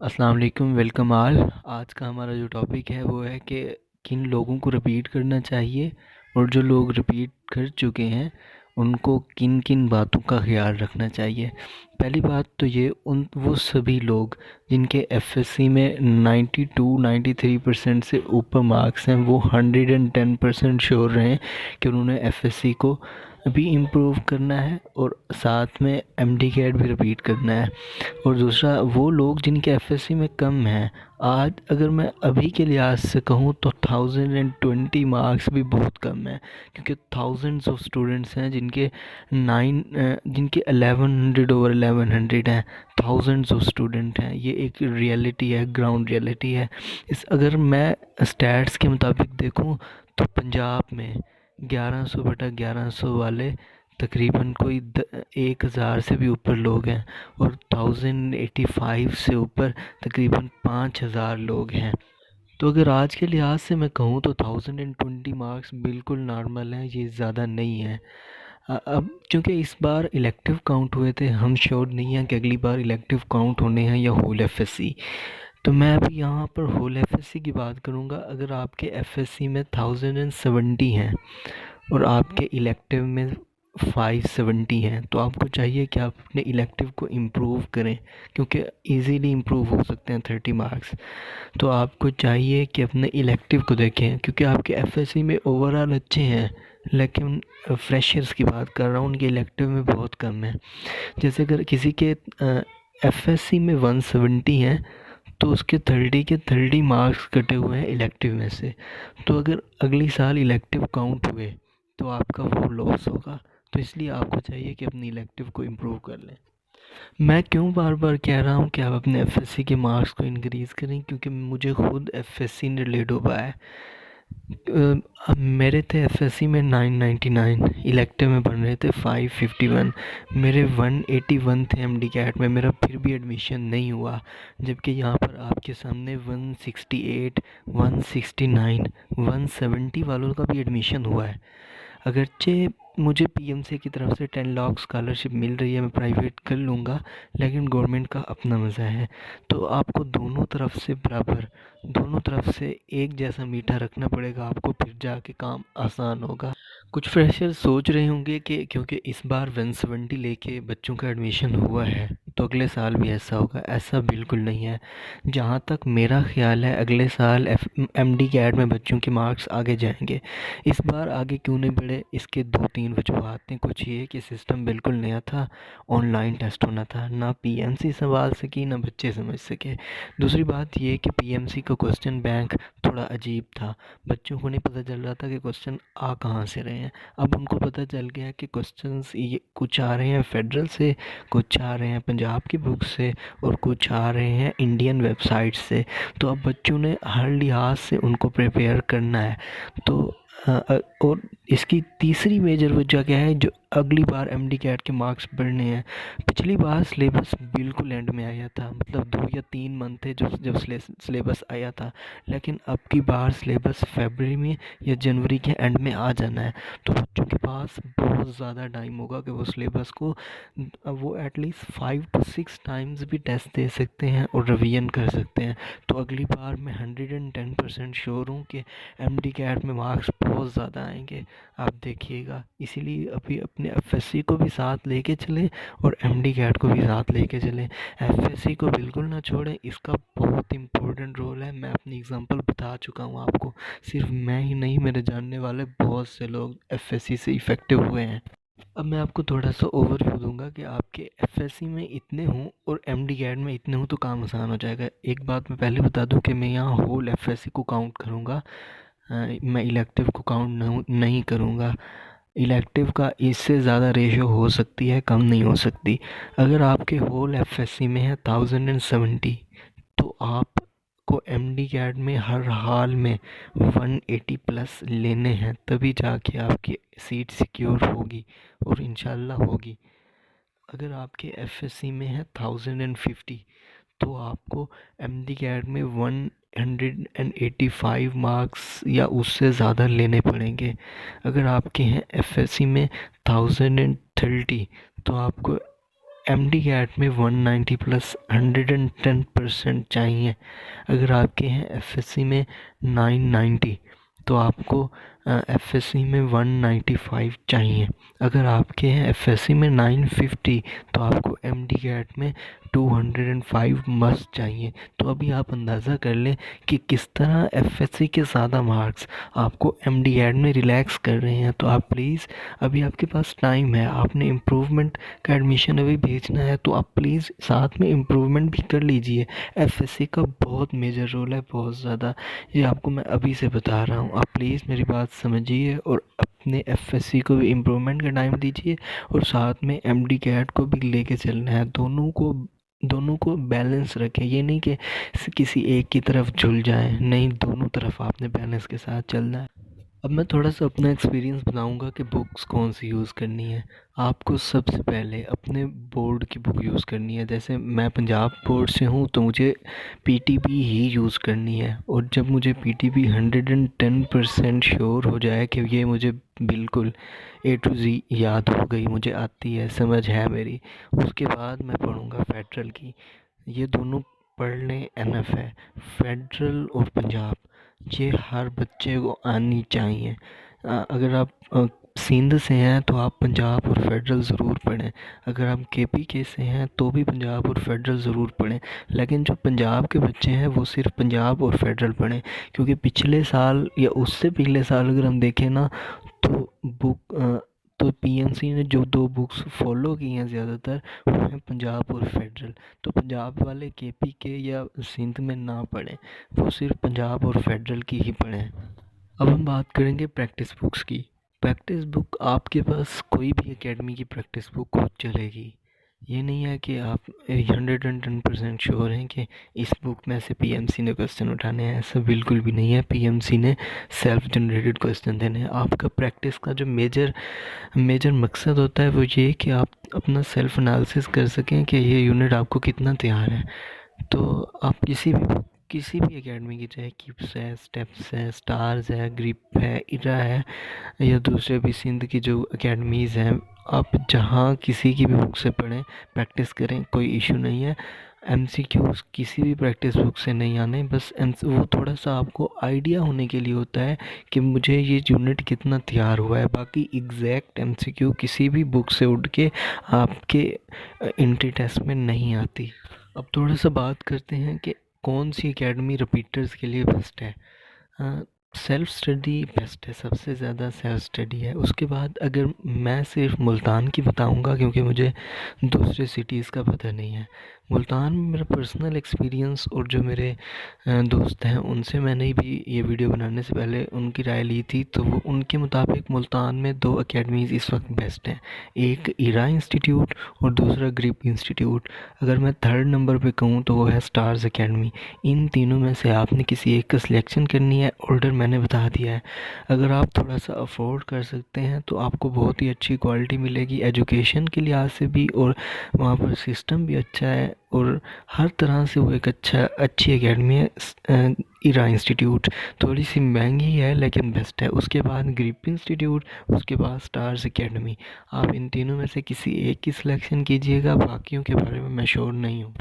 अस्सलाम वालेकुम, welcome all. आज का हमारा जो टॉपिक है वो है कि किन लोगों को रिपीट करना चाहिए और जो लोग रिपीट कर चुके हैं उनको किन किन बातों का ख्याल रखना चाहिए। पहली बात तो ये उन वो सभी लोग जिनके एफएससी में 92-93% से ऊपर मार्क्स हैं, वो 110% श्योर रहें कि उन्होंने एफएससी को भी इम्प्रूव करना है और साथ में एमडी कैट भी रिपीट करना है। और दूसरा, वो लोग जिनके एफएससी में कम हैं, आज अगर मैं अभी के लिहाज से कहूँ तो 1020 मार्क्स भी बहुत कम है, क्योंकि थाउजेंड्स ऑफ स्टूडेंट्स हैं जिनके 1100 ओवर 1100 हैं। थाउजेंड्स ऑफ स्टूडेंट हैं, ये एक रियलिटी है, ग्राउंड रियलिटी है। इस अगर मैं स्टैट्स के मुताबिक देखूँ तो पंजाब में 1100/1100 वाले तकरीबन कोई 1000 से भी ऊपर लोग हैं और 1085 से ऊपर तकरीबन 5000 लोग हैं। तो अगर आज के लिहाज से मैं कहूँ तो 1020 मार्क्स बिल्कुल नॉर्मल हैं, ये ज़्यादा नहीं है। अब क्योंकि इस बार इलेक्टिव काउंट हुए थे, हम श्योर नहीं हैं कि अगली बार इलेक्टिव काउंट होने हैं या होल एफएससी। तो मैं अभी यहाँ पर होल एफएससी की बात करूँगा। अगर आपके एफएससी में 1070 हैं और आपके इलेक्टिव में 570 हैं, तो आपको चाहिए कि आप अपने इलेक्टिव को इम्प्रूव करें, क्योंकि इजीली इम्प्रूव हो सकते हैं 30 मार्क्स। तो आपको चाहिए कि अपने इलेक्टिव को देखें, क्योंकि आपके एफएससी में ओवरऑल अच्छे हैं, लेकिन फ्रेशर्स की बात कर रहा हूँ, उनके इलेक्टिव में बहुत कम है। जैसे अगर किसी के एफएससी में 170 हैं तो उसके 30 के 30 मार्क्स कटे हुए हैं इलेक्टिव में से। तो अगर अगली साल इलेक्टिव काउंट हुए तो आपका वो लॉस होगा। तो इसलिए आपको चाहिए कि अपनी इलेक्टिव को इम्प्रूव कर लें। मैं क्यों बार बार कह रहा हूँ कि आप अपने एफएससी के मार्क्स को इंक्रीज़ करें, क्योंकि मुझे खुद एफएससी ने रिलेट हो पाया है। अब मेरे थे एफएससी में 999, इलेक्टिव में बन रहे थे 551, मेरे 181 थे एमडी कैट में, मेरा फिर भी एडमिशन नहीं हुआ। जबकि यहाँ पर आपके सामने 168, 169, 170 वालों का भी एडमिशन हुआ है। अगरचे मुझे पीएमसी की तरफ से 10 लाख स्कॉलरशिप मिल रही है, मैं प्राइवेट कर लूँगा, लेकिन गवर्नमेंट का अपना मज़ा है। तो आपको दोनों तरफ से बराबर, दोनों तरफ से एक जैसा मीठा रखना पड़ेगा आपको, फिर जाके काम आसान होगा। कुछ फ्रेशर्स सोच रहे होंगे कि क्योंकि इस बार 170 लेके बच्चों का एडमिशन हुआ है तो अगले साल भी ऐसा होगा। ऐसा बिल्कुल नहीं है। जहाँ तक मेरा ख्याल है, अगले साल एमडी कैट में बच्चों के मार्क्स आगे जाएंगे। इस बार आगे क्यों नहीं बढ़े, इसके 2-3 वजूहत हैं। कुछ ये कि सिस्टम बिल्कुल नया था, ऑनलाइन टेस्ट होना था, ना पीएमसी संभाल सकी ना बच्चे समझ सके। दूसरी बात ये कि पीएमसी का क्वेश्चन बैंक थोड़ा अजीब था, बच्चों को नहीं पता चल रहा था कि क्वेश्चन आ कहाँ से रहे हैं। अब उनको पता चल गया कि क्वेश्चंस ये कुछ आ रहे हैं फेडरल से, कुछ आ रहे हैं पंजाब की बुक से और कुछ आ रहे हैं इंडियन वेबसाइट से। तो अब बच्चों ने हर लिहाज से उनको प्रिपेयर करना है। तो और इसकी तीसरी मेजर वजह क्या है, जो अगली बार एमडी कैट के मार्क्स बढ़ने हैं। पिछली बार सिलेबस बिल्कुल एंड में आया था, मतलब 2 या 3 मंथ थे जब सिलेबस आया था, लेकिन अब की बार सिलेबस फरवरी में या जनवरी के एंड में आ जाना है। तो बच्चों के पास बहुत ज़्यादा टाइम होगा कि वो सिलेबस को वो एटलीस्ट 5 to 6 टाइम्स भी टेस्ट दे सकते हैं और रिवीजन कर सकते हैं। तो अगली बार मैं 110% श्योर हूँ कि एमडी कैट में मार्क्स बहुत ज़्यादा आएंगे, आप देखिएगा। इसीलिए अभी अपने एफएससी को भी साथ लेके चलें और एमडी कैट को भी साथ लेके चलें। एफएससी को बिल्कुल ना छोड़ें, इसका बहुत इम्पोर्टेंट रोल है। मैं अपनी एग्जांपल बता चुका हूँ आपको, सिर्फ मैं ही नहीं, मेरे जानने वाले बहुत से लोग एफएससी से इफ़ेक्टिव हुए हैं। अब मैं आपको थोड़ा सा ओवरव्यू दूंगा कि आपके एफएससी में इतने हों और एमडी कैट में इतने हों तो काम आसान हो जाएगा। एक बात मैं पहले बता दूं कि मैं यहाँ होल एफएससी को काउंट करूँगा, मैं इलेक्टिव को काउंट नहीं करूँगा। इलेक्टिव का इससे ज़्यादा रेशो हो सकती है, कम नहीं हो सकती। अगर आपके होल एफएससी में है 1070, तो आपको एमडी कैट में हर हाल में 180 प्लस लेने हैं, तभी जाके आपकी सीट सिक्योर होगी और इंशाल्लाह होगी। अगर आपके एफएससी में है 1050, तो आपको एमडी कैट में 185 मार्क्स या उससे ज़्यादा लेने पड़ेंगे। अगर आपके हैं एफएससी में 1030, तो आपको MD कैट में 190 प्लस 110% चाहिए। अगर आपके हैं FSC में 990 तो आपको FSC में 195 चाहिए। अगर आपके हैं FSC में 950 तो आपको MD कैट में 205 मस्ट चाहिए। तो अभी आप अंदाज़ा कर लें कि किस तरह FSC के ज़्यादा मार्क्स आपको MD कैट में रिलैक्स कर रहे हैं। तो आप प्लीज़, अभी आपके पास टाइम है, आपने इम्प्रूवमेंट का एडमिशन अभी भेजना है तो आप प्लीज़ साथ में इम्प्रूवमेंट भी कर लीजिए। FSC का बहुत मेजर रोल है, बहुत ज़्यादा। ये आपको मैं अभी से बता रहा हूँ, आप प्लीज़ मेरी बात समझिए और अपने FSC को भी इम्प्रूवमेंट का टाइम दीजिए और साथ में MD कैट को भी लेके चलना है। दोनों को बैलेंस रखें, ये नहीं कि किसी एक की तरफ झुल जाएं, नहीं, दोनों तरफ आपने बैलेंस के साथ चलना है। अब मैं थोड़ा सा अपना एक्सपीरियंस बताऊंगा कि बुक्स कौन सी यूज़ करनी है। आपको सबसे पहले अपने बोर्ड की बुक यूज़ करनी है। जैसे मैं पंजाब बोर्ड से हूँ तो मुझे PTB ही यूज़ करनी है। और जब मुझे PTB 110% श्योर हो जाए कि ये मुझे बिल्कुल A to Z याद हो गई, मुझे आती है, समझ है मेरी, उसके बाद मैं पढ़ूँगा फेडरल की। ये दोनों पढ़ने एनफ है। फेडरल और पंजाब ये हर बच्चे को आनी चाहिए। अगर आप सिंध से हैं तो आप पंजाब और फेडरल ज़रूर पढ़ें। अगर आप KPK से हैं तो भी पंजाब और फेडरल ज़रूर पढ़ें। लेकिन जो पंजाब के बच्चे हैं वो सिर्फ पंजाब और फेडरल पढ़ें, क्योंकि पिछले साल या उससे पिछले साल अगर हम देखें ना तो तो PMC ने जो दो बुक्स फॉलो की हैं ज़्यादातर वो हैं पंजाब और फेडरल। तो पंजाब वाले KPK या सिंध में ना पढ़ें, वो सिर्फ पंजाब और फेडरल की ही पढ़ें। अब हम बात करेंगे प्रैक्टिस बुक्स की। प्रैक्टिस बुक आपके पास कोई भी एकेडमी की प्रैक्टिस बुक हो चलेगी। ये नहीं है कि आप 110% श्योर हैं कि इस बुक में से PMC ने क्वेश्चन उठाने हैं, ऐसा बिल्कुल भी नहीं है। PMC ने सेल्फ जनरेटेड क्वेश्चन देने हैं। आपका प्रैक्टिस का जो मेजर मकसद होता है वो ये कि आप अपना सेल्फ एनालिसिस कर सकें कि ये यूनिट आपको कितना तैयार है। तो आप किसी भी एकेडमी की, चाहे किप्स है, स्टेप्स है, स्टार्स है, ग्रिप है, इरा है या दूसरे भी सिंध की जो एकेडमीज़ हैं, आप जहाँ किसी की भी बुक से पढ़ें, प्रैक्टिस करें, कोई इशू नहीं है। MCQs किसी भी प्रैक्टिस बुक से नहीं आने, बस वो थोड़ा सा आपको आइडिया होने के लिए होता है कि मुझे ये यूनिट कितना तैयार हुआ है। बाकी एग्जैक्ट MCQ किसी भी बुक से उठ के आपके एंट्री टेस्ट में नहीं आती। अब थोड़ा सा बात करते हैं कि कौन सी एकेडमी रिपीटर्स के लिए बेस्ट है। सेल्फ़ स्टडी बेस्ट है, सबसे ज़्यादा सेल्फ़ स्टडी है। उसके बाद अगर मैं सिर्फ मुल्तान की बताऊंगा, क्योंकि मुझे दूसरे सिटीज़ का पता नहीं है। मुल्तान में मेरा पर्सनल एक्सपीरियंस और जो मेरे दोस्त हैं उनसे मैंने भी ये वीडियो बनाने से पहले उनकी राय ली थी, तो वो उनके मुताबिक मुल्तान में 2 एकेडमीज़ इस वक्त बेस्ट हैं। एक इरा इंस्टीट्यूट और दूसरा ग्रिप इंस्टीट्यूट। अगर मैं थर्ड नंबर पे कहूँ तो वो है स्टार्स एकेडमी। इन तीनों में से आपने किसी एक का सिलेक्शन करनी है। ऑर्डर मैंने बता दिया है। अगर आप थोड़ा सा अफोर्ड कर सकते हैं तो आपको बहुत ही अच्छी क्वालिटी मिलेगी एजुकेशन के लिहाज से भी, और वहाँ पर सिस्टम भी अच्छा है और हर तरह से वो एक अच्छी एकेडमी है। इरा इंस्टीट्यूट थोड़ी सी महंगी है लेकिन बेस्ट है। उसके बाद ग्रिप इंस्टीट्यूट, उसके बाद स्टार्स एकेडमी। आप इन तीनों में से किसी एक की सिलेक्शन कीजिएगा, बाकियों के बारे में मैं श्योर नहीं हूँ।